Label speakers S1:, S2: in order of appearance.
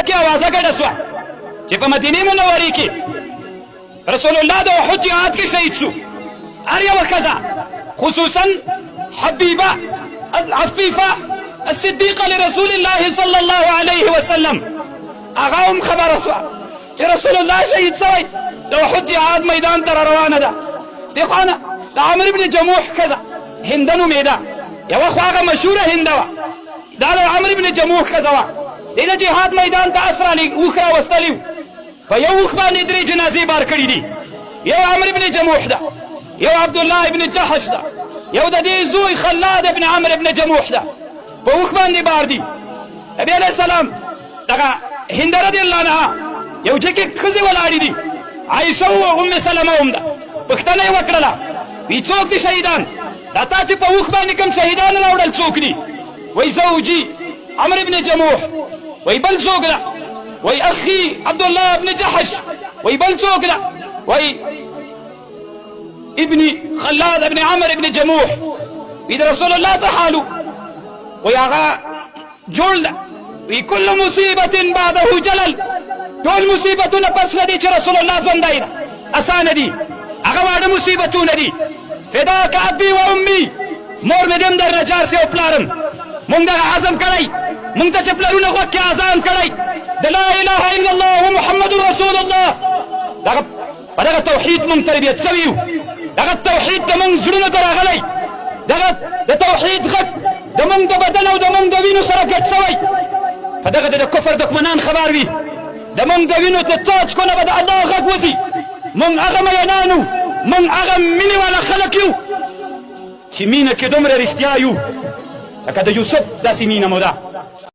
S1: کې اوازه ګډه شوه چې په مدینې منورې کې رسول الله د احد جهاد کې شهید شو. هر یوه ښځه خصوصا حبیبه العفیفه الصدیقه لرسول الله صلی الله علیه وسلم هغه هم خبره شوه چې رسول الله شهید شوی د احد جهاد میدان ته روانه ده. دې خوا د عمرو بن جموح ښځه هنده نومېده. یوه خوا هغه مشهوره هنده وه، دا د عمرو بن جموح ښځه وه. دې د جهاد میدان ته اس اوښ راوستلي وو. په یو اوښ باندې درې جنازې بار کړي دي. یو عمرو بن جموح ده، یو عبدالله بن جحش ده، یو د دې زوی خلاد بن عمرو بن جموح ده. په اوښ باندې بار دي. نبي علیه السلام دغه هنده رضی الله عنها یو ځای کې ښځې ولاړې دي، عایشه او ام سلمه هم ده. پوښتنه یې وکړله وی څوک دي شهیدان؟ دا تا چې په اوښ باندې کوم شهیدان راوړل څوک دي؟ وی زوجي عمرو بن جموح. وی بل څوک ده؟ وی اخي عبدالله بن جحش. وی بل څوک ده؟ وی ابني خلاد بن عمرو بن جموح. وی د رسول الله ته حالو. وی هغه جوړ ده. وی کل مصیبة بعده جلل. ټول مصیبتونه پس له دې چې رسول الله ژوندی ده اسانه دي، هغه واړه مصیبتونه دي. فداک ابي و امي، مور مې دې در نه جار سي او پلارم. مونږ دغه عزم کړی، مونږ ته چې پلرونه غوږ کې اذان کړی د لا اله الا الله ومحمد رسول الله. په دغه توحید مونږ تربیت سوي یو. دغه توحید د مونږ زړونو ته راغلی. دغه د توحید غږ د مونږ د بدن او د مونږ د وینو سره ګډ سوی. په دغه د کفر دښمنان خبر وي د مونږ د وینو ته څاڅکونه به د الله غږ وځي. مونږ هغه مینان یو، مونږ هغه مینې والا خلک یو چې مینه کې دومره رښتیا یو لکه د یوسف داسې مینه مو ده.